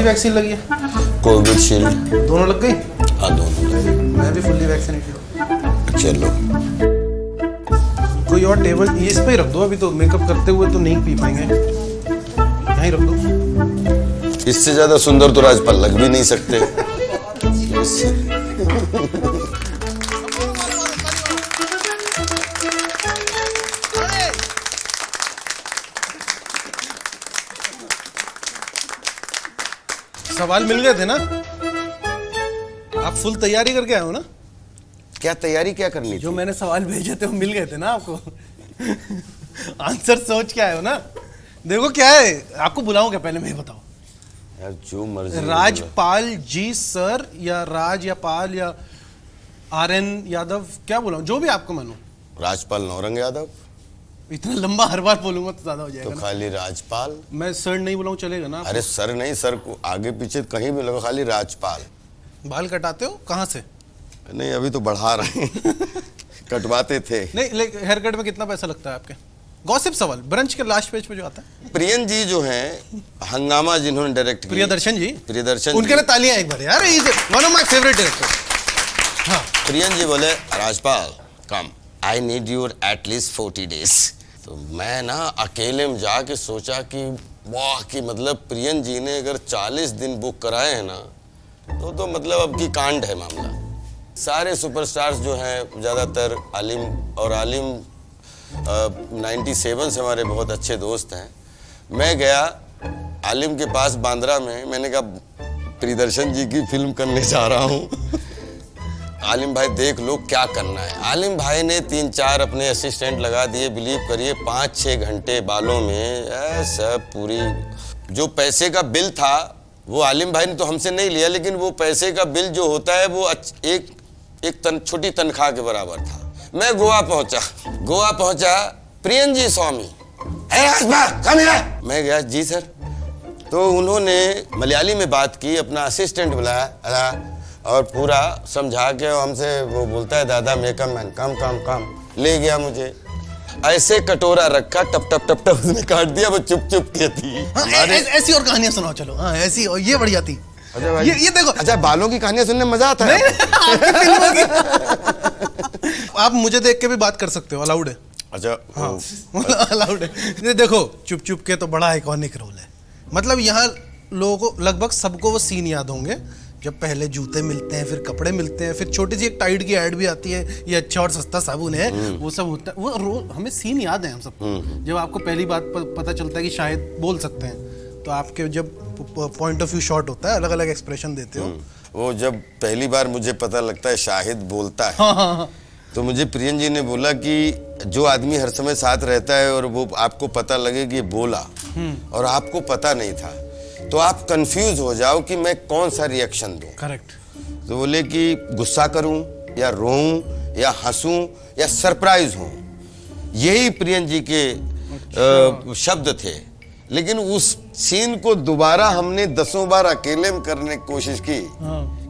सी vaccine लगी है? Covishield. दोनों लग गई? हाँ दोनों लग गई। मैं भी फुल्ली वैक्सीनेटेड हूँ। चलो कोई और टेबल इस पे ही रख दो, अभी तो मेकअप करते हुए तो नहीं पी पाएंगे, यहीं रख दो। इससे ज्यादा सुंदर तो राजपाल लग भी नहीं सकते। सवाल मिल गए थे ना? आप फुल तैयारी करके आए हो ना? क्या तैयारी क्या करनी थी? जो मैंने सवाल भेजे थे वो मिल गए थे ना आपको? आंसर सोच के आए हो ना? देखो क्या है, आपको बुलाऊं क्या पहले, मैं बताओ यार जो मर्जी। राजपाल जी सर या राज या पाल या आरएन यादव, क्या बुलाऊं, जो भी आपको मानो। राजपाल नौरंग यादव। इतना लंबा हर बार बोलूंगा तो ज्यादा हो जाएगा तो ना? खाली राजपाल। मैं सर नहीं बुलाऊं चलेगा ना? अरे सर नहीं, सर को आगे पीछे कहीं भी लगा, खाली राजपाल। बाल कटाते हो कहाँ से? नहीं अभी तो बढ़ा रहे हैं। कटवाते थे। नहीं, हेयर कट में कितना पैसा लगता है आपके? गॉसिप सवाल ब्रंच के लास्ट पेज पे जो आता है। प्रियन जी जो हैं, हंगामा जिन्होंने डायरेक्ट किया। प्रियदर्शन जी। प्रियदर्शन उनके लिए तालियां एक बार यार, is one of my favourite director. हाँ। प्रियन जी बोले Rajpal come, I need your at least 40 days. तो मैं ना अकेले में जाके सोचा कि वाह, कि मतलब प्रियन जी ने अगर 40 दिन बुक कराए हैं ना, तो मतलब अब की कांड है मामला। सारे सुपरस्टार्स जो हैं ज़्यादातर, आलिम और आलिम 97 से हमारे बहुत अच्छे दोस्त हैं। मैं गया आलिम के पास बांद्रा में, मैंने कहा प्रियदर्शन जी की फिल्म करने जा रहा हूँ। आलिम भाई देख लो क्या करना है। आलिम भाई ने 3-4 अपने असिस्टेंट लगा दिए, बिलीव करिए 5-6 घंटे बालों में सब पूरी। जो पैसे का बिल था वो आलिम भाई ने तो हमसे नहीं लिया, लेकिन वो पैसे का बिल जो होता है वो एक छोटी तनख्वाह के बराबर था। मैं गोवा पहुंचा, प्रियन जी स्वामी, मैं गया जी सर। तो उन्होंने मलयाली में बात की, अपना असिस्टेंट बुलाया और पूरा समझा के हमसे वो बोलता है दादा मेकअप मैन कम ले गया मुझे। ऐसे कटोरा रखा, टप टप टप टप उसने काट दिया, वो चुप के थी। ऐसी और कहानियां सुनाओ चलो। हाँ ऐसी, और ये बढ़िया थी। अच्छा भाई, ये देखो। अच्छा बालों की कहानियां सुनने में मजा आता है। आप मुझे देख के भी बात कर सकते हो, अलाउड है। अच्छा हाँ अलाउड है। देखो चुप के तो बड़ा आइकॉनिक रोल है। मतलब यहाँ लोगों को लगभग सबको वो सीन याद होंगे जब पहले जूते मिलते हैं, फिर कपड़े मिलते हैं, फिर छोटी सी एक टाइड की ऐड भी आती है, ये अच्छा और सस्ता साबुन है, वो सब होता है। वो रोल हमें सीन याद है हम सबको। जब आपको पहली बात पता चलता है कि शायद बोल सकते हैं, तो आपके जब पॉइंट ऑफ व्यू शॉट होता है, अलग अलग एक्सप्रेशन देते हो। वो जब पहली बार मुझे पता लगता है शाहिद बोलता है। हाँ। तो मुझे प्रियन जी ने बोला कि जो आदमी हर समय साथ रहता है और वो आपको पता लगे कि बोला और आपको पता नहीं था, तो आप कंफ्यूज हो जाओ कि मैं कौन सा रिएक्शन दूं। करेक्ट। तो बोले कि गुस्सा करूं या रोऊं या हंसूं या सरप्राइज हूं, यही प्रियन जी के शब्द थे। लेकिन उस सीन को दोबारा हमने 10 बार अकेले में करने की कोशिश की।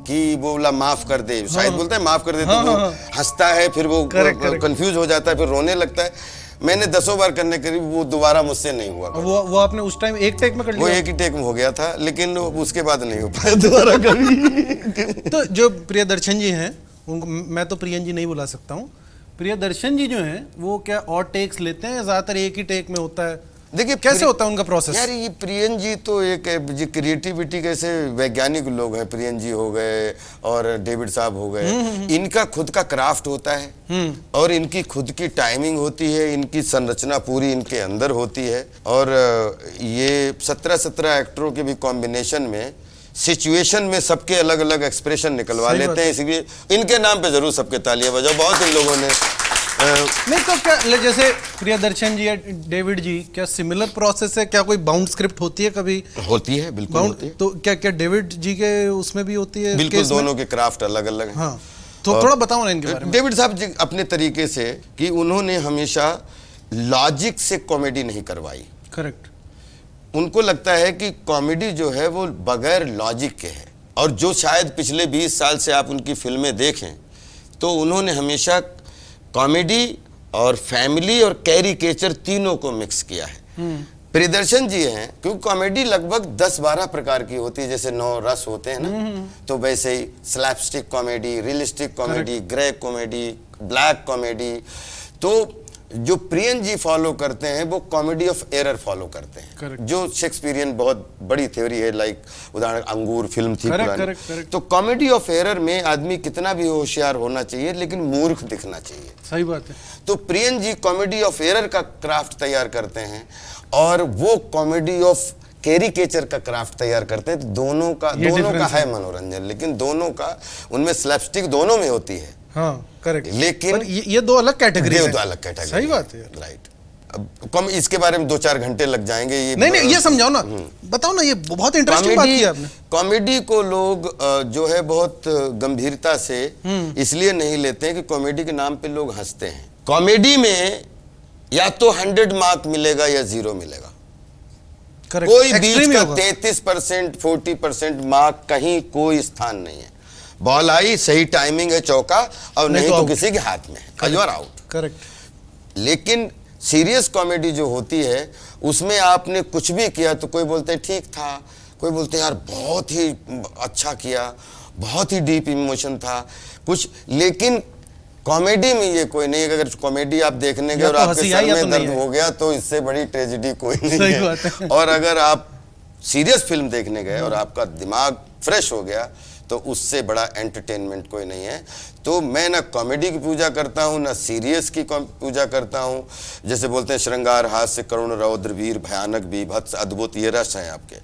कि वो बोला माफ कर दे, शायद बोलता है माफ कर दे, तो वो हंसता है, फिर वो कंफ्यूज हो जाता है, फिर रोने लगता है। मैंने 10 बार करने के लिए, वो दोबारा मुझसे नहीं हुआ। वो आपने उस टाइम एक टेक में कर लिया? वो एक ही टेक में हो गया था, लेकिन उसके बाद नहीं हो पाया दोबारा कभी। तो जो प्रियदर्शन जी हैं, उनको मैं तो प्रियन जी नहीं बुला सकता हूँ। प्रियदर्शन जी जो हैं वो क्या और टेक्स लेते हैं, ज्यादातर एक ही टेक में होता है? देखिए कैसे होता है उनका प्रोसेस? यार ये प्रियन जी तो एक क्रिएटिविटी कैसे वैज्ञानिक लोग हैं। प्रियन जी हो गए और डेविड साहब हो गए, इनका खुद का क्राफ्ट होता है और इनकी खुद की टाइमिंग होती है, इनकी संरचना पूरी इनके अंदर होती है। और ये 17 एक्टरों के भी कॉम्बिनेशन में, सिचुएशन में सबके अलग अलग एक्सप्रेशन निकलवा लेते हैं। इसलिए इनके नाम पे जरूर सबके तालियां बजाओ। बहुत इन लोगों ने नहीं तो क्या, जैसे प्रियदर्शन जी या डेविड जी, क्या सिमिलर प्रोसेस है? क्या कोई बाउंड स्क्रिप्ट होती है कभी? होती है, बिल्कुल होती है। तो क्या डेविड जी के उसमें भी होती है? बिल्कुल, दोनों के क्राफ्ट अलग अलग हैं। हाँ, तो थोड़ा बताओ ना इनके बारे में। डेविड साहब जी अपने तरीके से, कि उन्होंने हमेशा लॉजिक से कॉमेडी नहीं करवाई। करेक्ट। उनको लगता है कि कॉमेडी जो है वो बगैर लॉजिक के है। और जो शायद पिछले 20 साल से आप उनकी फिल्में देखें, तो उन्होंने हमेशा कॉमेडी और फैमिली और कैरिकेचर तीनों को मिक्स किया है। प्रियदर्शन जी हैं, क्योंकि कॉमेडी लगभग 10-12 प्रकार की होती है, जैसे 9 रस होते हैं ना, तो वैसे ही slapstick comedy, realistic comedy, grey comedy, black comedy. तो जो प्रियन जी फॉलो करते हैं वो कॉमेडी ऑफ एरर फॉलो करते हैं, जो शेक्सपियरियन बहुत बड़ी थ्योरी है, लाइक उदाहरण अंगूर फिल्म थी पुरानी। तो कॉमेडी ऑफ एरर में आदमी कितना भी होशियार होना चाहिए लेकिन मूर्ख दिखना चाहिए। सही बात है। तो Priyan ji comedy of error का क्राफ्ट तैयार करते हैं और वो कॉमेडी ऑफ कैरिकेचर का क्राफ्ट तैयार करते हैं। तो दोनों का है मनोरंजन, लेकिन दोनों का उनमें स्लैपस्टिक दोनों में होती है। हाँ करेक्ट। लेकिन ये दो अलग कैटेगरी है। दो अलग कैटेगरी। सही बात है, राइट। अब कम इसके बारे में 2-4 घंटे लग जाएंगे। ये नहीं ये समझाओ ना, बताओ ना, ये बहुत इंटरेस्टिंग बात की आपने। कॉमेडी को लोग जो है बहुत गंभीरता से इसलिए नहीं लेते हैं कि कॉमेडी के नाम पे लोग हंसते हैं। कॉमेडी में या तो 100 मार्क मिलेगा या 0 मिलेगा। कोई बीच का 33%, 40% मार्क कहीं कोई स्थान नहीं है। बॉल आई, सही टाइमिंग है, चौका, और नहीं तो किसी के हाथ में है, यू आर आउट। करेक्ट। लेकिन सीरियस कॉमेडी जो होती है उसमें आपने कुछ भी किया तो कोई बोलते हैं ठीक था, कोई बोलते हैं यार बहुत ही अच्छा किया, बहुत ही डीप इमोशन था कुछ। लेकिन कॉमेडी में ये कोई नहीं। अगर कॉमेडी आप देखने गए और आपके सर में दर्द हो गया तो इससे बड़ी ट्रेजेडी कोई नहीं है। और अगर आप सीरियस फिल्म देखने गए और आपका दिमाग फ्रेश हो गया तो उससे बड़ा एंटरटेनमेंट कोई नहीं है। तो मैं ना कॉमेडी की पूजा करता हूँ ना सीरियस की पूजा करता हूँ। जैसे बोलते हैं श्रृंगार, हास्य, करुण, रौद्र, वीर, भयानक, बीभत्स, अद्भुत, ये रस हैं आपके।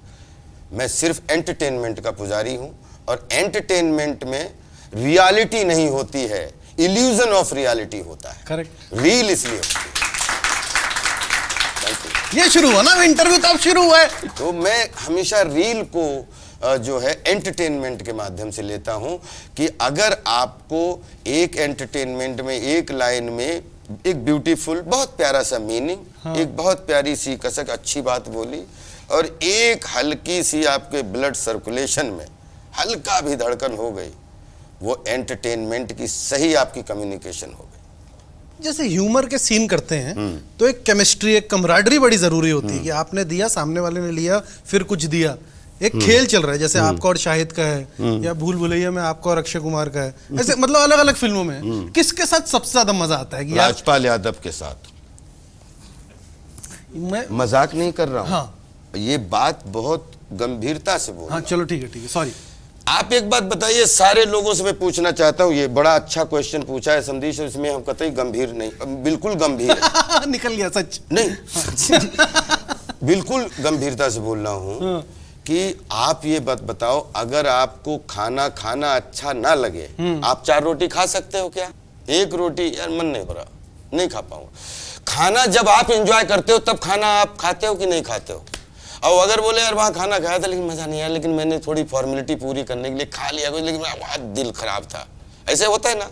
मैं सिर्फ एंटरटेनमेंट का पुजारी हूँ और एंटरटेनमेंट में रियलिटी नहीं होती है, इल्यूजन ऑफ रियलिटी होता है। करेक्ट। रील इसलिए होती है। ये शुरू हुआ ना इंटरव्यू, तब शुरू हुआ है। तो मैं हमेशा रील को जो है एंटरटेनमेंट के माध्यम से लेता हूं कि अगर आपको एक एंटरटेनमेंट में एक लाइन में एक ब्यूटीफुल बहुत प्यारा सा मीनिंग, हाँ। एक बहुत प्यारी सी कसक अच्छी बात बोली और एक हल्की सी आपके ब्लड सर्कुलेशन में हल्का भी धड़कन हो गई, वो एंटरटेनमेंट की सही आपकी कम्युनिकेशन हो गई। जैसे ह्यूमर के सीन करते हैं तो एक केमिस्ट्री, एक कमराडरी बड़ी जरूरी होती है कि आपने दिया, सामने वाले ने लिया, फिर कुछ दिया। एक खेल चल रहा है, जैसे आपका और शाहिद का है या भूल भुलैया में आपका और अक्षय कुमार का है, ऐसे मतलब अलग अलग फिल्मों में किसके साथ सबसे ज्यादा मजा आता है? कि राजपाल यादव के साथ। मैं मजाक नहीं कर रहा हूँ, हाँ। ये बात बहुत गंभीरता से बोल। हाँ चलो ठीक है, सॉरी। आप एक बात बताइए, सारे लोगों से मैं पूछना चाहता हूँ, ये बड़ा अच्छा क्वेश्चन पूछा है संदेश, इसमें हम कतई गंभीर नहीं, बिल्कुल गंभीर है। निकल गया सच। नहीं बिल्कुल गंभीरता से बोल रहा हूँ कि आप ये बात बताओ, अगर आपको खाना खाना अच्छा ना लगे, आप 4 रोटी खा सकते हो क्या? 1 रोटी यार मन नहीं हो रहा, नहीं खा पाऊंगा। खाना जब आप एंजॉय करते हो तब खाना आप खाते हो कि नहीं खाते हो? और अगर बोले यार वहाँ खाना खाया था लेकिन मजा नहीं आया, लेकिन मैंने थोड़ी फॉर्मेलिटी पूरी करने के लिए खा लिया कुछ, लेकिन बहुत दिल खराब था, ऐसे होता है ना।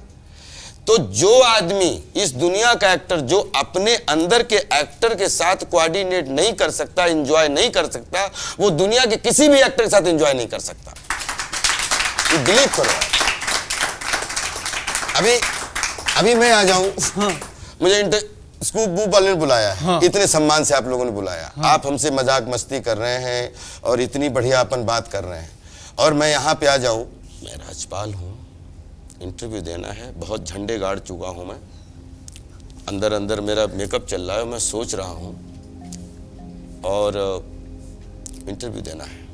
तो जो आदमी इस दुनिया का एक्टर जो अपने अंदर के एक्टर के साथ कोऑर्डिनेट नहीं कर सकता, एंजॉय नहीं कर सकता, वो दुनिया के किसी भी एक्टर के साथ एंजॉय नहीं कर सकता। ये बिलीव करो। अभी मैं आ जाऊं, हाँ। मुझे स्कूप बूप वाले ने बुलाया है, हाँ। इतने सम्मान से आप लोगों ने बुलाया, हाँ। आप हमसे मजाक मस्ती कर रहे हैं और इतनी बढ़िया अपन बात कर रहे हैं और मैं यहाँ पे आ जाऊं, मैं राजपाल हूँ, इंटरव्यू देना है, बहुत झंडे गाड़ चुका हूँ मैं, अंदर अंदर मेरा मेकअप चल रहा है, मैं सोच रहा हूँ और इंटरव्यू देना है।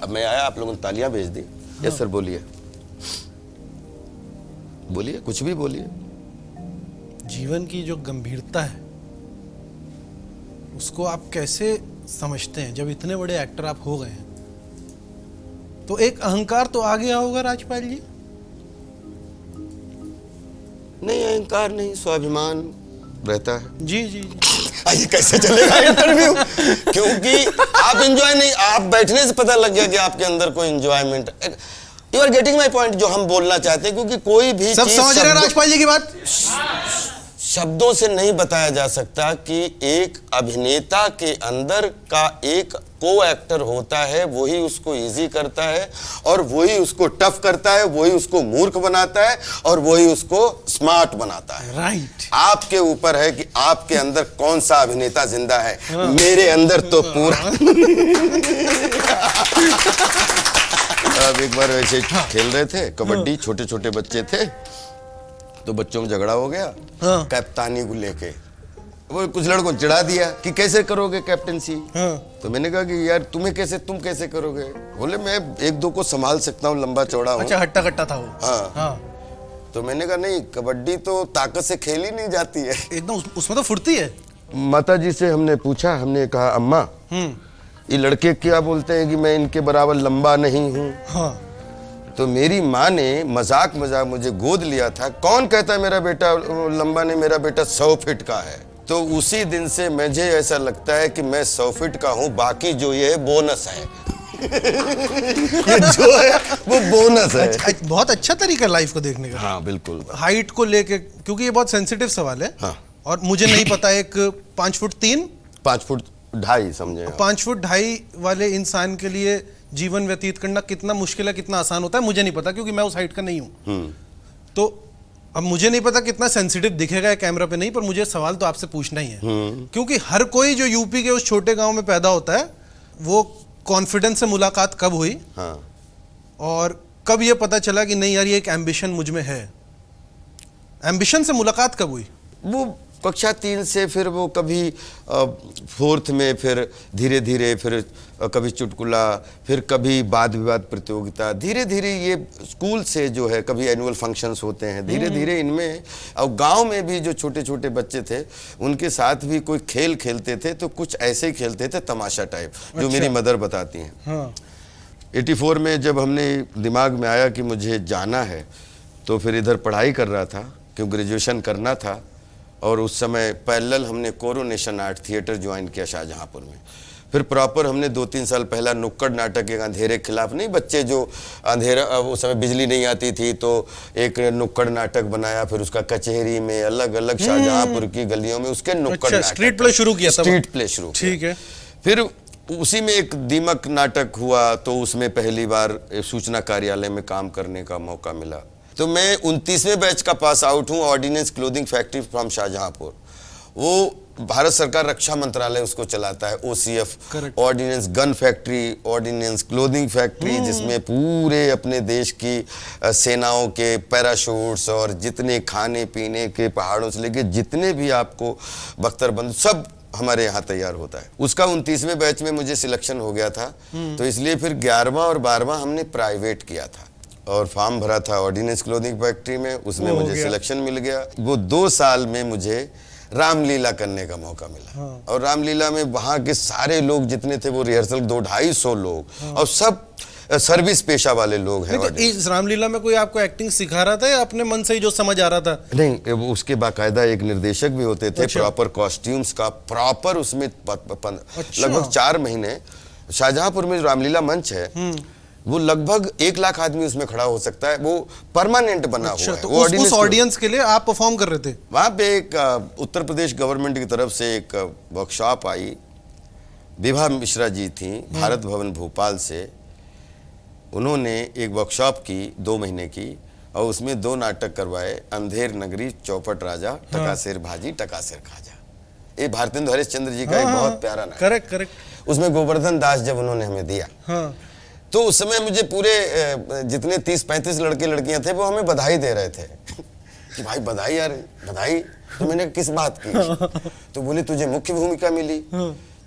अब मैं आया, आप लोगों ने तालियां भेज दी। हाँ। यस सर, बोलिए बोलिए, कुछ भी बोलिए। जीवन की जो गंभीरता है उसको आप कैसे समझते हैं? जब इतने बड़े एक्टर आप हो गए हैं तो एक अहंकार तो आ गया होगा राजपाल जी? नहीं, अहंकार नहीं, स्वाभिमान रहता है। जी जी जी। ये कैसे चलेगा इंटरव्यू? क्योंकि आप एंजॉय नहीं, आप बैठने से पता लग गया कि आपके अंदर कोई enjoyment. You are getting my point, जो हम बोलना चाहते हैं। क्योंकि कोई भी सब समझ रहे हैं राजपाल जी की बात? शब्दों से नहीं बताया जा सकता कि एक अभिनेता के अंदर का एक को एक्टर होता है वही उसको इजी करता है, और वही उसको टफ करता है, वही उसको मूर्ख बनाता है, और वही उसको स्मार्ट बनाता है। राइट। आपके ऊपर है कि आपके अंदर कौन सा अभिनेता जिंदा है। मेरे अंदर तो पूरा अब एक बार वैसे खेल रहे थे कबड्डी, छोटे छोटे बच्चे थे, तो बच्चों में झगड़ा हो गया कप्तानी को लेके। वो कुछ लड़कों ने चिढ़ा दिया कि कैसे करोगे कैप्टनसी। तो मैंने कहा कि यार तुम कैसे करोगे। बोले मैं एक दो को संभाल सकता हूँ, लंबा चौड़ा हूँ। अच्छा, हट्टा कट्टा था वो। हाँ। तो मैंने कहा नहीं, कबड्डी तो ताकत से खेली नहीं जाती है, एकदम उसमें तो फुर्ती है। माता जी से हमने पूछा, हमने कहा अम्मा ये लड़के क्या बोलते हैं कि मैं इनके बराबर लंबा नहीं हूँ। तो मेरी माँ ने मजाक मुझे गोद लिया था। कौन कहता है मेरा बेटा लंबा नहीं, मेरा बेटा 100 फीट का है। तो उसी दिन से मुझे ऐसा लगता है कि मैं 100 फीट का हूँ, बाकी जो ये है बोनस है। ये जो है वो बोनस है। बहुत अच्छा तरीका है लाइफ को देखने का। हाँ बिल्कुल। हाइट को लेके, क्योंकि ये बहुत सेंसिटिव सवाल है। हाँ। और मुझे नहीं पता एक 5 फुट 3, 5 फुट 2.5 समझे, 5 फुट 2.5 वाले इंसान के लिए जीवन व्यतीत करना कितना मुश्किल है, कितना आसान होता है, मुझे नहीं पता, क्योंकि मैं उस हाइट का नहीं हूँ। तो अब मुझे नहीं पता कितना सेंसिटिव दिखेगा कैमरा पे नहीं, पर मुझे सवाल तो आपसे पूछना ही है। क्योंकि हर कोई जो यूपी के उस छोटे गांव में पैदा होता है, वो कॉन्फिडेंस से मुलाकात कब हुई। हाँ। और कब ये पता चला कि नहीं यार ये एक एम्बिशन मुझ में है। एम्बिशन से मुलाकात कब हुई? वो कक्षा 3 से, फिर वो कभी 4th में, फिर धीरे धीरे, फिर कभी चुटकुला, फिर कभी वाद विवाद प्रतियोगिता, धीरे धीरे ये स्कूल से जो है, कभी एनुअल फंक्शंस होते हैं, धीरे धीरे इनमें। और गांव में भी जो छोटे छोटे बच्चे थे उनके साथ भी कोई खेल खेलते थे, तो कुछ ऐसे ही खेलते थे तमाशा टाइप, जो मेरी मदर बताती हैं। हाँ। 84 में जब हमने दिमाग में आया कि मुझे जाना है, तो फिर इधर पढ़ाई कर रहा था, क्यों ग्रेजुएशन करना था। और उस समय पैरेलल हमने कोरोनेशन आर्ट थिएटर ज्वाइन किया शाहजहांपुर में। फिर प्रॉपर हमने 2-3 साल पहला नुक्कड़ नाटक, एक अंधेरे के खिलाफ, नहीं बच्चे जो अंधेरा, उस समय बिजली नहीं आती थी, तो एक नुक्कड़ नाटक बनाया। फिर उसका कचहरी में, अलग अलग शाहजहांपुर की गलियों में उसके नुक्कड़ नाटक, स्ट्रीट प्ले शुरू किया। स्ट्रीट प्ले शुरू किया। ठीक है। फिर उसी में एक दीमक नाटक हुआ, तो उसमें पहली बार सूचना कार्यालय में काम करने का मौका मिला। तो मैं 29वें बैच का पास आउट हूँ, ordnance clothing factory from Shahjahanpur. वो भारत सरकार रक्षा मंत्रालय उसको चलाता है, OCF, ordnance gun factory, ordnance clothing factory, जिसमें पूरे अपने देश की सेनाओं के पैराशूट्स और जितने खाने पीने के पहाड़ों से लेके जितने भी आपको बख्तरबंद सब हमारे यहाँ तैयार होता है। उसका 29वें बैच में मुझे सिलेक्शन हो गया था, तो इसलिए फिर 11वां और 12वां हमने प्राइवेट किया था और फॉर्म भरा था ऑर्डिनेंस क्लोथिंग फैक्ट्री में, उसमें मुझे सिलेक्शन मिल गया। वो 2 साल में मुझे रामलीला करने का मौका मिला। और रामलीला में वहाँ के सारे लोग जितने थे, वो रिहर्सल 200-250 लोग, और सब सर्विस पेशा वाले लोग हैं। तो इस रामलीला में कोई आपको एक्टिंग सिखा रहा था या अपने मन से ही जो समझ आ रहा था? नहीं, उसके बाकायदा एक निर्देशक भी होते थे। अच्छा। प्रॉपर कॉस्ट्यूम्स का प्रॉपर उसमें लगभग 4 महीने। शाहजहांपुर में जो रामलीला मंच है, वो लगभग 1 लाख आदमी उसमें खड़ा हो सकता है, वो परमानेंट बना हुआ है। तो उस ऑडियंस के लिए आप परफॉर्म कर रहे थे वहां पे? एक उत्तर प्रदेश गवर्नमेंट की तरफ से एक वर्कशॉप आई, विभा मिश्रा जी थी भारत भवन भोपाल से। उन्होंने एक वर्कशॉप की 2 महीने की, और उसमें 2 नाटक करवाए, अंधेर नगरी, चौपट राजा, टकासेर भाजी, टकासेर खाजा। ये भारतेंदु हरिश्चंद्र जी का एक बहुत प्यारा नाटक। करेक्ट। उसमें गोवर्धन दास जब उन्होंने हमें दिया, तो उस समय मुझे पूरे जितने 30-35 लड़के लड़कियां थे, वो हमें बधाई दे रहे थे कि भाई बधाई यार, बधाई। तो मैंने किस बात की? तो बोले तुझे मुख्य भूमिका मिली।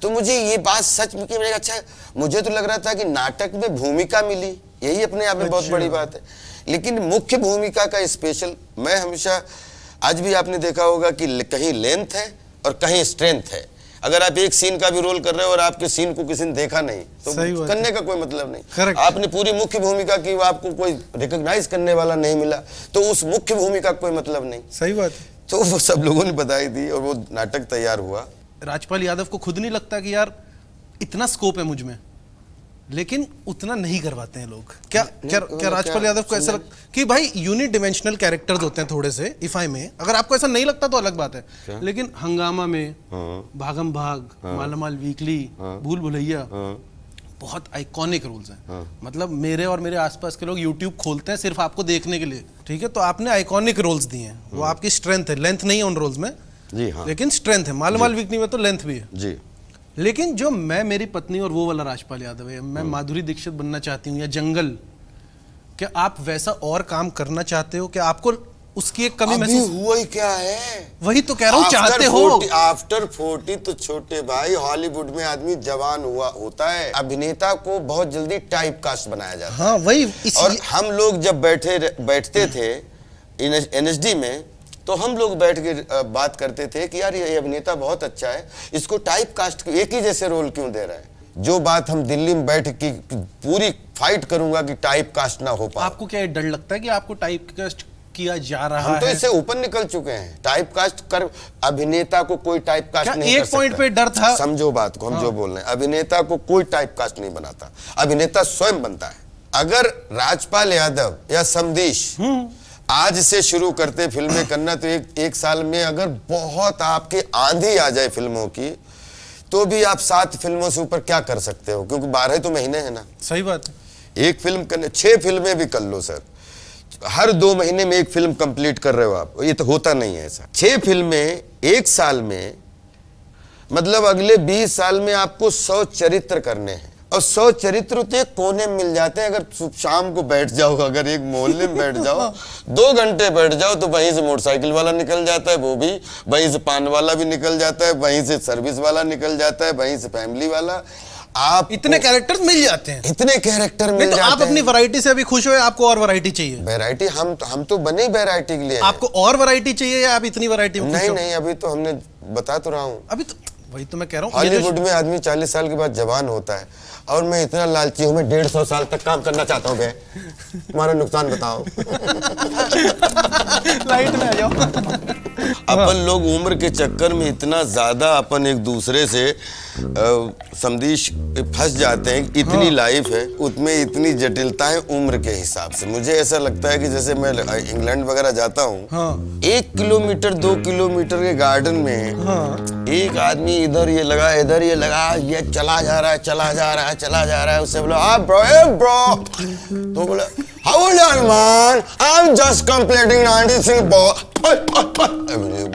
तो मुझे ये बात सच में, मैंने अच्छा, मुझे तो लग रहा था कि नाटक में भूमिका मिली, यही अपने आप में बहुत बड़ी बात है, लेकिन मुख्य भूमिका का स्पेशल। मैं हमेशा, आज भी आपने देखा होगा कि कहीं लेंथ है और कहीं स्ट्रेंथ है। अगर आप एक सीन का भी रोल कर रहे हो और आपके सीन को किसी ने देखा नहीं, तो करने का कोई मतलब नहीं। आपने पूरी मुख्य भूमिका की, आपको कोई रिकॉग्नाइज करने वाला नहीं मिला, तो उस मुख्य भूमिका का कोई मतलब नहीं। सही बात है। तो वो सब लोगों ने बधाई दी और वो नाटक तैयार हुआ। राजपाल यादव को खुद नहीं लगता कि यार इतना स्कोप है मुझ में? लेकिन उतना नहीं करवाते हैं लोग। क्या क्या मतलब क्या राजपाल यादव को ऐसा लगता कि भाई यूनिडिमेंशनल कैरेक्टर्स होते हैं थोड़े से इफाई में, अगर आपको ऐसा नहीं लगता तो अलग बात है, लेकिन हंगामा में, भागम भाग, मालामाल वीकली, भूल भुलैया, बहुत आइकॉनिक रोल्स हैं। मतलब मेरे और मेरे आसपास के लोग यूट्यूब खोलते हैं सिर्फ आपको देखने के लिए, ठीक है? तो आपने आइकॉनिक रोल्स दिए हैं, वो आपकी स्ट्रेंथ है। लेंथ नहीं है उन रोल्स में जी हाँ, लेकिन स्ट्रेंथ है। मालामाल वीकली में तो लेंथ भी है जी। लेकिन जो मैं, मेरी पत्नी और वो वाला राजपाल यादव है, मैं माधुरी दीक्षित बनना चाहती हूँ या जंगल, क्या आप वैसा और काम करना चाहते हो? क्या आपको उसकी एक कमी अभी महसूस? हुआ ही क्या है? वही तो कह रहा हूँ, चाहते हो? आफ्टर 40 तो छोटे भाई हॉलीवुड में आदमी जवान हुआ होता है। अभिनेता को बहुत जल्दी टाइप कास्ट बनाया जाता है। हाँ वही और हम लोग जब बैठते थे NSD में, तो हम लोग बैठ के बात करते थे कि यार ये अभिनेता बहुत अच्छा है, इसको टाइप कास्ट एक ही जैसे रोल क्यों दे रहा है? जो बात हम दिल्ली में बैठ के पूरी फाइट करूंगा कि टाइप कास्ट ना हो पाए। आपको क्या ये डर लगता है कि आपको टाइप कास्ट किया जा रहा हम तो है? इससे ऊपर निकल चुके हैं। टाइप कास्ट कर, अभिनेता को कोई टाइप कास्ट क्या नहीं कर एक सकता। पॉइंट पे डर था? समझो बात को, हम जो बोल रहे हैं, अभिनेता को कोई टाइप कास्ट नहीं बनाता, अभिनेता स्वयं बनता है। अगर राजपाल यादव या समदीश आज से शुरू करते फिल्में करना, तो एक साल में अगर बहुत आपके आंधी आ जाए फिल्मों की, तो भी आप 7 फिल्मों से ऊपर क्या कर सकते हो? क्योंकि 12 तो महीने हैं ना। सही बात है। एक फिल्म करने 6 फिल्में भी कर लो सर, हर 2 महीने में एक फिल्म कंप्लीट कर रहे हो आप, ये तो होता नहीं है ऐसा। 6 फिल्में एक साल में, मतलब अगले 20 साल में आपको 100 चरित्र करने हैं। और 100 चरित्र तो एक कोने में मिल जाते हैं। अगर शाम को बैठ जाओ, अगर एक मोहल्ले में बैठ जाओ, 2 घंटे बैठ जाओ, तो वहीं से मोटरसाइकिल वाला निकल जाता है, वो भी वहीं से पान वाला भी निकल जाता है, वहीं से सर्विस वाला निकल जाता है, वहीं से फैमिली वाला। आप इतने कैरेक्टर्स मिल जाते हैं, इतने कैरेक्टर मिल तो जाते आप अपनी हैं। वैरायटी से अभी खुश हो या आपको और वैरायटी चाहिए? वैरायटी हम तो बने वैरायटी के लिए। आपको और वैरायटी चाहिए या आप इतनी वैरायटी में खुश नहीं हो? नहीं, अभी तो हमने बता तो रहा हूँ। अभी तो वही तो मैं कह रहा हूँ, हॉलीवुड में आदमी 40 साल के बाद जवान होता है, और मैं इतना लालची हूँ, मैं 150 साल तक काम करना चाहता हूँ। तुम्हारा नुकसान बताओ। लाइट में आ जाओ। अपन लोग उम्र के चक्कर में इतना ज्यादा अपन एक दूसरे से समदीश फंस जाते हैं। इतनी लाइफ है, उसमें इतनी जटिलता है उम्र के हिसाब से। मुझे ऐसा लगता है कि जैसे मैं इंग्लैंड वगैरह जाता हूँ, 1 किलोमीटर 2 किलोमीटर के गार्डन में एक आदमी इधर ये लगा, इधर ये लगा, ये चला जा रहा है, चला जा रहा है, चला जा रहा है। उससे बोला हाँ ब्रो, ए ब्रो, तो बोला how old are you man? I am just completing 96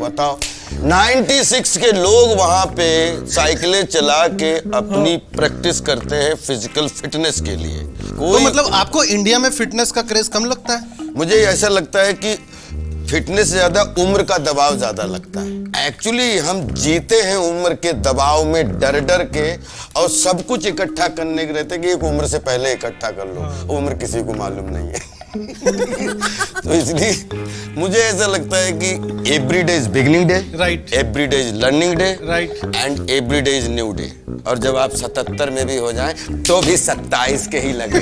बताओ। 96 के लोग वहां पे साइकिलें चला के अपनी प्रैक्टिस करते हैं फिजिकल फिटनेस के लिए। तो मतलब आपको इंडिया में फिटनेस का क्रेज कम लगता है? मुझे ऐसा लगता है कि फिटनेस से ज्यादा उम्र का दबाव ज्यादा लगता है। एक्चुअली हम जीते हैं उम्र के दबाव में, डर डर के, और सब कुछ इकट्ठा करने के रहते कि एक उम्र से पहले इकट्ठा कर लो। उम्र किसी को मालूम नहीं है। तो इसलिए मुझे ऐसा लगता है कि every day is beginning day, right, every day is learning day, right, and every day is new day. और जब आप 77 में भी हो जाए तो भी 27 के ही लगे।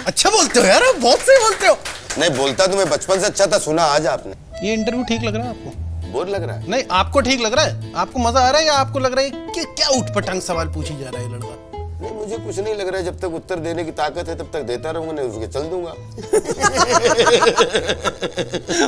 अच्छा बोलते हो यार, बहुत सही बोलते हो। नहीं बोलता तो मैं बचपन से अच्छा था, सुना आज आपने। ये इंटरव्यू ठीक लग रहा है आपको? बोर लग रहा है? नहीं, आपको ठीक लग रहा है? आपको मजा आ रहा है या आपको लग रहा है कि क्या उठपटांग सवाल पूछी जा रहा है लड़का? नहीं, मुझे कुछ नहीं लग रहा है। जब तक उत्तर देने की ताकत है तब तक देता रहूंगा, नहीं उसके चल दूंगा।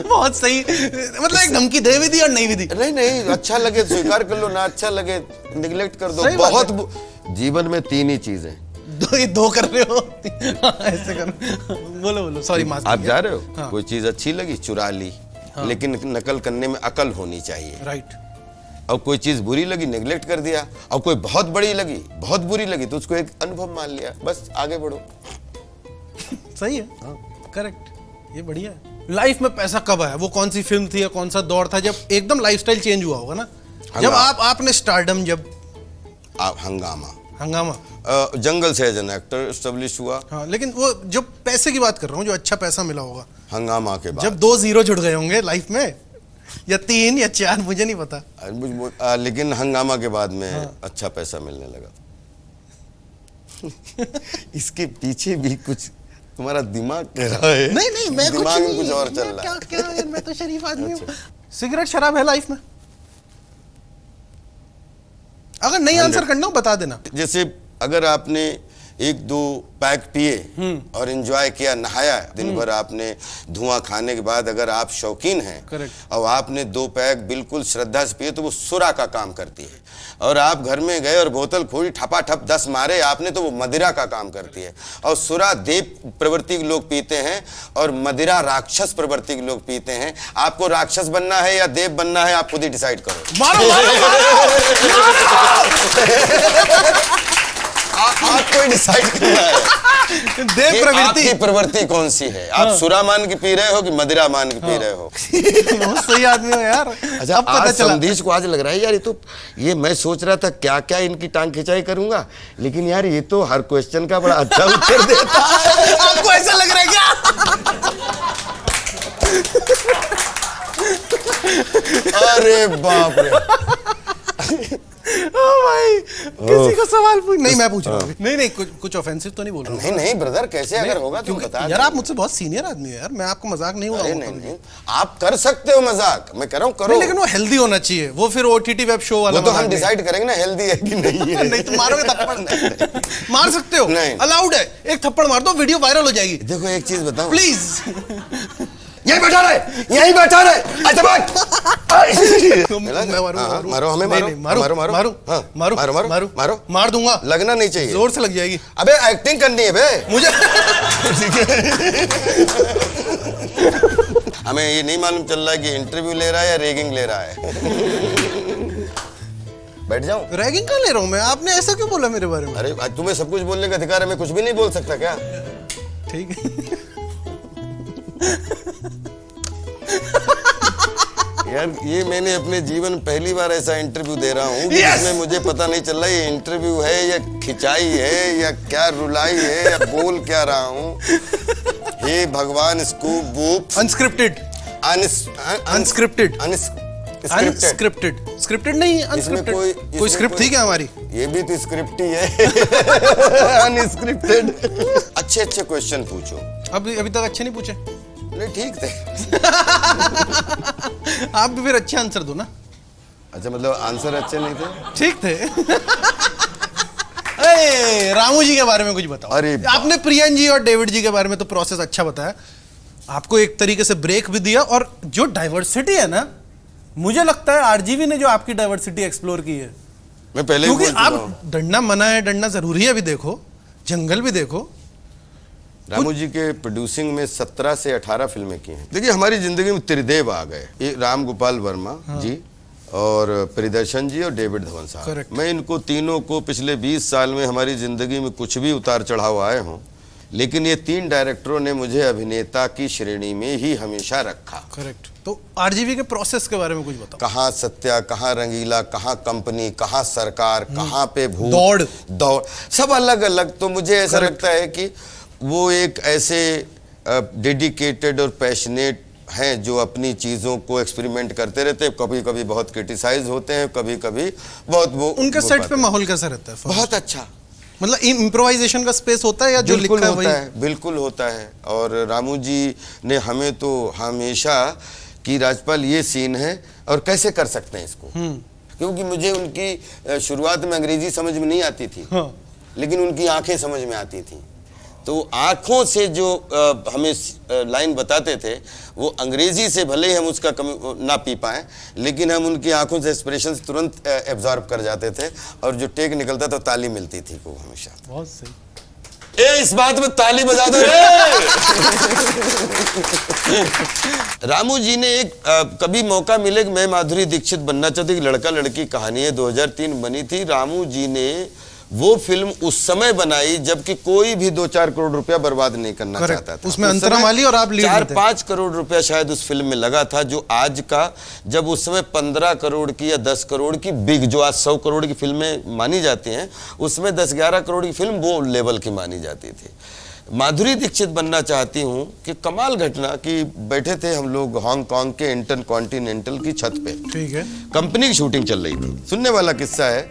बहुत सही, मतलब एक धमकी दे भी दी और नहीं भी दी। नहीं नहीं, अच्छा लगे तो स्वीकार कर लो, ना अच्छा लगे निगलेक्ट कर दो। बहुत जीवन में 3 ही चीजें। दो कर रहे हो। ऐसे कर, बोलो बोलो, सॉरी माफ। आप जा रहे हो, हाँ। कोई चीज अच्छी लगी चुरा ली, हाँ। लेकिन नकल करने में अकल होनी चाहिए, राइट। और कोई चीज बुरी लगी नेगलेक्ट कर दिया, और कोई बहुत बड़ी लगी, बहुत बुरी लगी, तो उसको एक अनुभव मान लिया, बस आगे बढ़ो। सही है, करेक्ट, ये बढ़िया है। लाइफ में पैसा कब आया? वो कौन सी फिल्म थी या कौन सा दौर था जब एकदम लाइफस्टाइल चेंज हुआ होगा ना? जब आपने स्टारडम, जब हंगामा जंगल से एज एन एक्टर एस्टेब्लिश हुआ। हाँ, लेकिन वो जब पैसे की बात कर रहा हूँ, जो अच्छा पैसा मिला होगा हंगामा के बाद, जब 2 जीरो जुड़ गए होंगे लाइफ में, या 3 या 4, मुझे नहीं पता। लेकिन हंगामा के बाद में अच्छा पैसा मिलने लगा। इसके पीछे भी कुछ तुम्हारा दिमाग कह रहा है। नहीं, मैं दिमाग में कुछ और चल रहा है। क्या मैं तो शरीफ आदमी हूँ। सिगरेट शराब है लाइफ में? अगर आंसर करना हो बता देना। जैसे अगर आपने एक दो पैक पिए और एंजॉय किया, नहाया दिन भर, आपने धुआं खाने के बाद अगर आप शौकीन हैं Correct. और आपने 2 पैक बिल्कुल श्रद्धा से पिए तो वो सुरा का काम करती है। और आप घर में गए और बोतल खोली, ठपाठप 10 मारे आपने तो वो मदिरा का काम करती है। और सुरा देव प्रवृत्ति के लोग पीते हैं और मदिरा राक्षस प्रवृत्ति के लोग पीते हैं। आपको राक्षस बनना है या देव बनना है, आप खुद ही डिसाइड करो। मारो मारो आपको डिसाइड करना है देव प्रवृत्ति, आपकी प्रवृत्ति कौन सी है। आप सुरा मान के पी रहे हो कि मदिरा मान के पी रहे हो। बहुत सही आदमी हो यार। अच्छा, अब पता आज चला। संदेश को आज लग रहा है यार, ये मैं सोच रहा था क्या क्या इनकी टांग खिंचाई करूंगा, लेकिन यार ये तो हर क्वेश्चन का बड़ा अच्छा उत्तर देता है। आपको ऐसा लग रहा है क्या? अरे बाप रे। ओ भाई, किसी को सवाल पूछ नहीं, मैं पूछ रहा हूँ। नहीं कुछ ऑफेंसिव तो नहीं बोल रहा हूँ। नहीं ब्रदर, कैसे अगर होगा तुम बता यार आप मुझसे बहुत सीनियर आदमी हो यार, मैं आपको मजाक नहीं अरे उड़ाऊंगा। नहीं, आप कर सकते हो मजाक, मैं कह रहा हूँ करो, लेकिन वो हेल्दी होना चाहिए। वो फिर OTT वेब शो वाला वो तो हम मजाक नहीं। डिसाइड करेंगे ना हेल्दी है कि नहीं है। नहीं तो मारोगे थप्पड़ मार सकते हो, नहीं। अलाउड है। एक थप्पड़ मार दो, वीडियो वायरल हो जाएगी। देखो एक चीज बताऊं, प्लीज यहीं बैठा रहे, यहीं बैठा रहे। अच्छा बात मारो, हमें मारो, मारो मारो मारो हाँ, मारो मारो मारो मारो मारो, मार दूंगा। लगना नहीं चाहिए, जोर से लग जाएगी। अबे एक्टिंग करनी है बे मुझे। हमें ये नहीं मालूम चल रहा है कि इंटरव्यू ले रहा है या रेगिंग ले रहा है। बैठ जाऊं? रैगिंग का ले रहा हूं मैं? आपने ऐसा क्यों बोला मेरे बारे में? अरे तुम्हें सब कुछ बोलने का अधिकार है, मैं कुछ भी नहीं बोल सकता क्या? ठीक है यार ये मैंने अपने जीवन पहली बार ऐसा इंटरव्यू दे रहा हूँ जिसमें मुझे पता नहीं चल रहा ये इंटरव्यू है या खिंचाई है या क्या रुलाई है या बोल क्या रहा हूँ। हे भगवान, scoop boop unscripted unscripted unscripted scripted नहीं, अनस्क्रिप्टेड। कोई स्क्रिप्ट थी क्या हमारी? ये भी तो स्क्रिप्ट ही है। अनस्क्रिप्टेड। अच्छे क्वेश्चन पूछो। अभी तक अच्छे नहीं पूछे? नहीं ठीक थे। आप भी फिर अच्छे आंसर दो ना। अच्छा मतलब आंसर अच्छे नहीं थे? ठीक थे। रामू जी के बारे में कुछ बताओ। अरे आपने प्रियन जी और डेविड जी के बारे में तो प्रोसेस अच्छा बताया, आपको एक तरीके से ब्रेक भी दिया। और जो डाइवर्सिटी है ना, मुझे लगता है आरजीवी ने जो आपकी डाइवर्सिटी एक्सप्लोर की है। मैं पहले क्योंकि आप डरना मना है, डरना जरूरी है। अभी देखो जंगल भी देखो। रामू जी के प्रोड्यूसिंग में 17 से 18 फिल्में की हैं। देखिए हमारी जिंदगी में त्रिदेव आ गए, ये राम गोपाल वर्मा जी और प्रियदर्शन जी और डेविड धवन साहब। मैं इनको तीनों को पिछले 20 साल में हमारी जिंदगी में कुछ भी उतार चढ़ाव आए हों, लेकिन ये 3 डायरेक्टरों ने मुझे अभिनेता की श्रेणी में ही हमेशा रखा। करेक्ट। तो आरजीवी के प्रोसेस के बारे में कुछ बताओ। कहाँ सत्या, कहाँ रंगीला, कहाँ कंपनी, कहाँ सरकार, कहाँ पे भूत, दौड़, सब अलग अलग। तो मुझे ऐसा लगता है कि वो एक ऐसे डेडिकेटेड और पैशनेट हैं जो अपनी चीज़ों को एक्सपेरिमेंट करते रहते हैं। कभी कभी बहुत क्रिटिसाइज होते हैं, कभी कभी बहुत वो। उनके सेट पे माहौल कैसा रहता है? बहुत अच्छा, मतलब इम्प्रोवाइजेशन का स्पेस होता है या जो लिखा है वही? बिल्कुल होता है। और रामू जी ने हमें तो हमेशा कि राजपाल ये सीन है और कैसे कर सकते हैं इसको। क्योंकि मुझे उनकी शुरुआत में अंग्रेजी समझ में नहीं आती थी, लेकिन उनकी आंखें समझ में आती थी। तो आँखों से जो हमें लाइन बताते थे, वो अंग्रेजी से भले ही हम उसका ना पी पाएँ, लेकिन हम उनकी आंखों से एक्सप्रेशन तुरंत एब्जॉर्ब कर जाते थे। और जो टेक निकलता तो ताली मिलती थी को हमेशा। बहुत सही। इस बात में ताली बजा दो रे। रामू जी ने एक कभी मौका मिले कि मैं माधुरी दीक्षित बनना चाहती, लड़का लड़की कहानी है, 2003 बनी थी। रामू जी ने वो फिल्म उस समय बनाई जबकि कोई भी 2-4 करोड़ रुपया बर्बाद नहीं करना चाहता था। उसमें अंतरामाली और आप लीड थे। 4-5 करोड़ रुपया शायद उस फिल्म में लगा था, जो आज का, जब उस समय 15 करोड़ की या 10 करोड़ की बिग, जो आज 100 करोड़ की फिल्में मानी जाती हैं, उसमें 10-11 करोड़ की फिल्म वो लेवल की मानी जाती थी। माधुरी दीक्षित बनना चाहती हूँ कि कमाल घटना कि बैठे थे हम लोग हांगकांग के इंटरकॉन्टिनेंटल की छत पे, ठीक है, कंपनी की शूटिंग चल रही थी। सुनने वाला किस्सा है,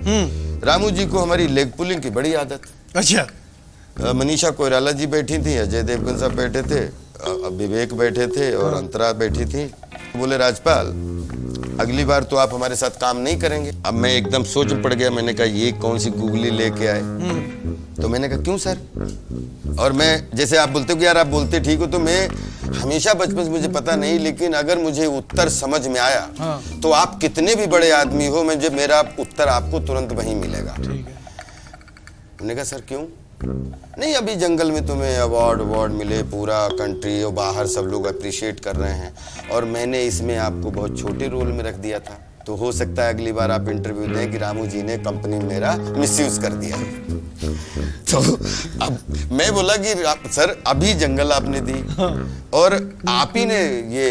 रामू जी को हमारी लेग पुलिंग की बड़ी आदत। अच्छा। मनीषा कोइराला जी बैठी थी, अजय देवगन साहब बैठे थे, विवेक बैठे थे और अंतरा बैठी थी। बोले राजपाल अगली बार तो आप हमारे साथ काम नहीं करेंगे। अब मैं एकदम सोच में पड़ गया, मैंने कहा ये कौन सी गूगली लेके आए। तो मैंने कहा क्यों सर? और मैं जैसे आप बोलते हो कि यार आप बोलते ठीक हो, तो मैं हमेशा बचपन से मुझे पता नहीं, लेकिन अगर मुझे उत्तर समझ में आया तो आप कितने भी बड़े आदमी हो, मुझे मेरा उत्तर आपको तुरंत वहीं मिलेगा। मैंने कहा सर क्यों? नहीं अभी जंगल में तुम्हें अवार्ड मिले, पूरा कंट्री और बाहर सब लोग अप्रिशिएट कर रहे हैं, और मैंने इसमें आपको बहुत छोटे रोल में रख दिया था, तो हो सकता है अगली बार आप इंटरव्यू दें कि रामू जी ने कंपनी में मेरा मिसयूज कर दिया। तो अब मैं बोला कि सर अभी जंगल आपने दी, और आप ही ने ये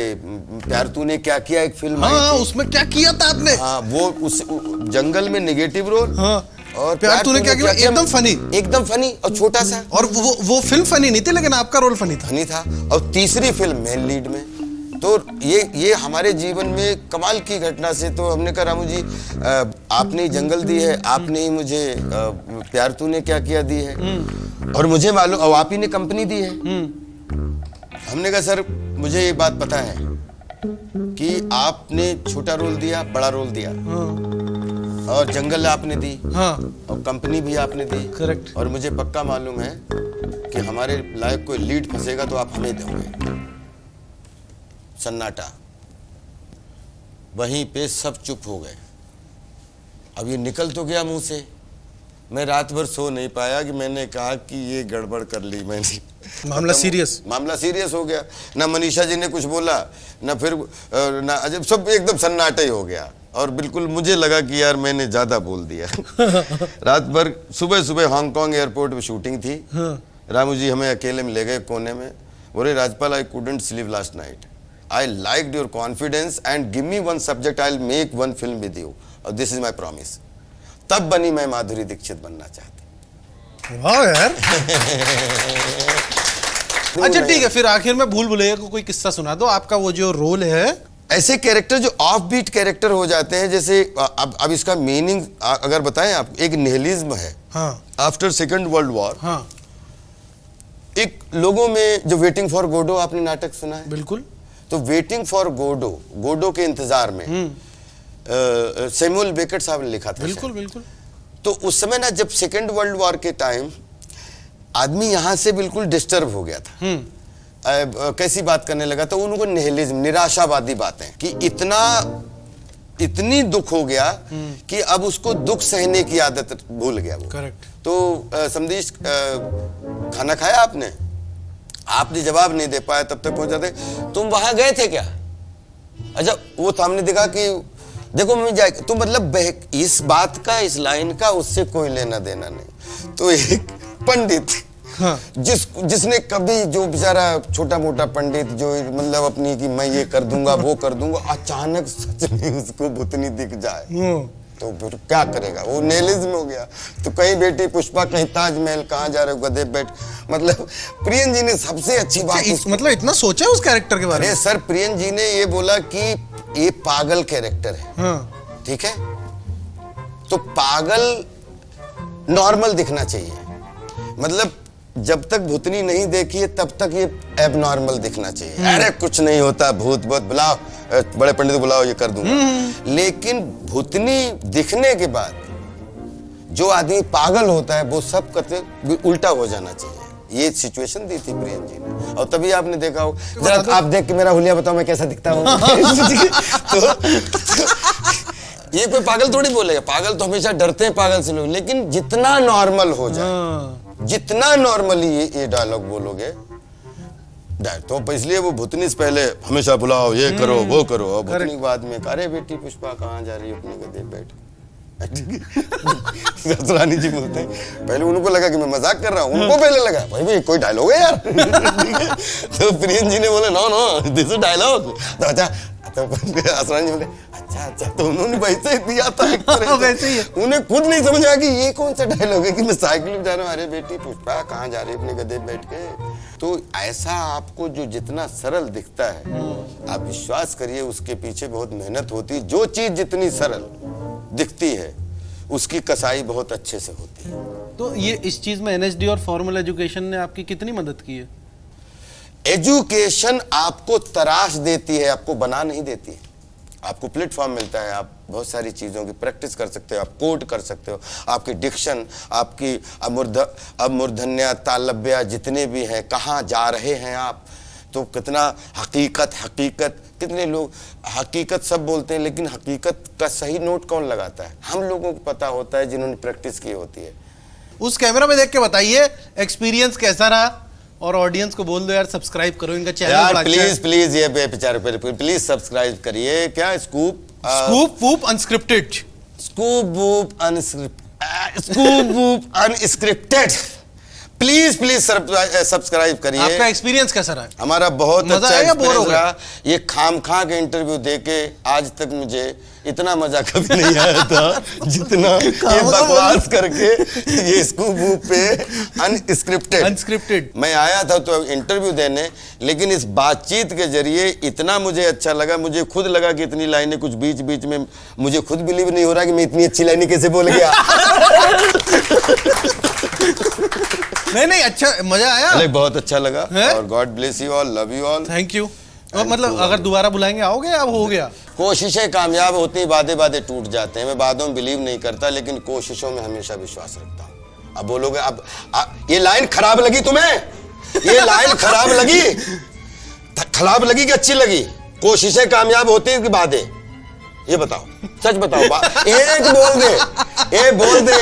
प्यार तूने क्या किया एक फिल्म आई थी, उसमें क्या किया था आपने? हाँ वो उस जंगल में नेगेटिव रोल, और प्यार तूने क्या किया एकदम फनी, एकदम फनी और छोटा सा। और वो फिल्म फनी नहीं थी, लेकिन आपका रोल फनी था। और तीसरी फिल्म मेन लीड में। तो ये हमारे जीवन में कमाल की घटना से, तो हमने कहा रामू जी आपने ही जंगल दी है, आपने ही मुझे प्यार तूने क्या किया दी है, और मुझे मालूम, और आप ही ने कंपनी दी है। हमने कहा सर मुझे ये बात पता है कि आपने छोटा रोल दिया, बड़ा रोल दिया, और जंगल आपने दी, और कंपनी भी आपने दी, करेक्ट। और मुझे पक्का मालूम है कि हमारे लायक कोई लीड फंसेगा तो आप हमें दोगे। सन्नाटा, वहीं पे सब चुप हो गए। अब ये निकल तो गया मुंह से, मैं रात भर सो नहीं पाया कि मैंने कहा कि ये गड़बड़ कर ली मैंने। मामला सीरियस हो गया। ना मनीषा जी ने कुछ बोला, ना फिर ना अजब, सब एकदम सन्नाटा ही हो गया, और बिल्कुल मुझे लगा कि यार मैंने ज्यादा बोल दिया। रात भर सुबह हांगकांग एयरपोर्ट पे शूटिंग थी। रामू जी हमें अकेले में ले गए कोने में, बोले Rajpal I couldn't sleep last night, I liked your confidence and give me one subject, I'll make one film with you. और this is my promise. तब बनी मैं माधुरी दीक्षित बनना चाहती। वाह यार। अच्छा ठीक है, फिर आखिर में भूल भुलैया को कोई किस्सा सुना दो, आपका वो जो रोल है। ऐसे कैरेक्टर जो ऑफ बीट कैरेक्टर हो जाते हैं, जैसे अब इसका मीनिंग अगर बताएं आप, एक निहिलिज्म है। आफ्टर सेकेंड वर्ल्ड वॉर एक लोगों में जो वेटिंग फॉर गोडो, आपने नाटक सुना है? बिल्कुल। तो वेटिंग फॉर गोडो के इंतजार में सैमुअल बेकेट साहब ने लिखा था। बिल्कुल। तो उस समय ना, जब सेकेंड वर्ल्ड वॉर के टाइम आदमी यहाँ से बिल्कुल डिस्टर्ब हो गया था, कैसी बात करने लगा, तो उनको निहिलिज्म, निराशावादी बातें, कि इतनी दुख हो गया कि अब उसको दुख सहने की आदत भूल गया वो। करेक्ट। तो समझिए खाना खाया आपने जवाब नहीं दे पाया, तब तक पहुंच जाते तुम वहां गए थे क्या? अच्छा, वो सामने दिखा कि देखो मम्मी जाए, तो मतलब इस बात का, इस लाइन का उससे कोई लेना देना नहीं। तो एक पंडित, जिसने कभी, जो बेचारा छोटा मोटा पंडित जो मतलब अपनी कि मैं ये कर दूंगा वो कर दूंगा, अचानक सच में उसको भूतनी दिख जाए तो फिर क्या करेगा? वो निहिलिज्म हो गया। तो कहीं बेटी पुष्पा, कहीं ताजमहल, कहाँ जा रहे हो गधे बैठ। मतलब प्रियन जी ने सबसे अच्छी बात, मतलब इतना सोचा उस कैरेक्टर के बारे में? सर प्रियन जी ने ये बोला कि ये पागल कैरेक्टर है, ठीक है, तो पागल नॉर्मल दिखना चाहिए, मतलब जब तक भूतनी नहीं देखी है तब तक ये एबनॉर्मल दिखना चाहिए। अरे कुछ नहीं होता, भूत बुलाओ, बड़े पंडित को बुलाओ, ये कर दूंगा। लेकिन भूतनी दिखने के बाद जो आदमी पागल होता है वो सब करते उल्टा हो जाना चाहिए। ये सिचुएशन दी थी प्रियन जी ने, और तभी आपने देखा हो, जरा आप देख के मेरा हुलिया बताओ मैं कैसा दिखता हूँ। तो ये कोई पागल थोड़ी बोलेगा, पागल तो हमेशा डरते हैं पागल से लोग, लेकिन जितना नॉर्मल हो जाए, जितना नॉर्मली ये डायलॉग बोलोगे, तो इसलिए वो भूतनी से पहले हमेशा बुलाओ, ये करो वो करो, और भूतनी के बाद में, अरे बेटी पुष्पा कहाँ जा रही है अपनी गधे बैठ। रानी जी बोलते हैं, पहले उनको लगा कि मैं मजाक कर रहा हूँ, उनको पहले लगा भाई कोई डायलॉग है यार। तो प्रियन जी ने बोले नो दिस इज डायलॉग। तो अच्छा, तो असरानी जी बोले अच्छा, तो उन्होंने वैसे ही दिया था, वैसे ही उन्हें खुद नहीं समझ आया कि ये कौन सा डायलॉग है कि मैं साइकिल पे जा रहा हूँ, अरे बेटी पुष्पा कहाँ जा रही है अपने गधे बैठ के। तो ऐसा आपको जो जितना सरल दिखता है, आप विश्वास करिए उसके पीछे बहुत मेहनत होती है। जो चीज जितनी सरल दिखती है उसकी कसाई बहुत अच्छे से होती है। तो ये इस चीज में एनएसडी और फॉर्मल एजुकेशन ने आपकी कितनी मदद की है? एजुकेशन आपको तराश देती है, आपको बना नहीं देती है। आपको प्लेटफॉर्म मिलता है, आप बहुत सारी चीज़ों की प्रैक्टिस कर सकते हो, आप कोट कर सकते हो, आपकी डिक्शन, आपकी अमूर्धन्य तालब्य जितने भी हैं, कहाँ जा रहे हैं आप, तो कितना हकीकत कितने लोग हकीकत सब बोलते हैं, लेकिन हकीकत का सही नोट कौन लगाता है? हम लोगों को पता होता है जिन्होंने प्रैक्टिस की होती है। उस कैमरा में देख के बताइए एक्सपीरियंस कैसा रहा, और ऑडियंस को बोल दो यार सब्सक्राइब करो इनका चैनल। यार प्लीज ये बेचारे प्लीज सब्सक्राइब करिए। क्या scoop whoop unscripted, scoop whoop unscripted, please subscribe करिए। आपका एक्सपीरियंस कैसा रहा? हमारा बहुत अच्छा एक्सपीरियंस रहा। ये खामखा के इंटरव्यू देके आज तक मुझे इतना मजा कभी नहीं आया था जितना ये बकवास करके ये स्कूप वूप पे अनस्क्रिप्टेड मैं आया था तो इंटरव्यू देने, लेकिन इस बातचीत के जरिए इतना मुझे अच्छा लगा, मुझे खुद लगा कि इतनी लाइनें कुछ बीच बीच में मुझे खुद बिलीव नहीं हो रहा कि मैं इतनी अच्छी लाइनें कैसे बोल गया। नहीं अच्छा मजा आया। अरे बहुत अच्छा लगा और God bless you all, love you all, thank you. और मतलब अगर दोबारा बुलाएंगे आओगे? अब हो गया। कोशिशें कामयाब होती, वादे टूट जाते हैं। मैं वादों में बिलीव नहीं करता, लेकिन कोशिशों में हमेशा विश्वास रखता हूँ। अब बोलोगे अब ये लाइन खराब लगी तुम्हें? ये लाइन खराब लगी कि अच्छी लगी? कोशिशें कामयाब होती है कि वादे? ये बताओ, सच बताओ। एक बोल दे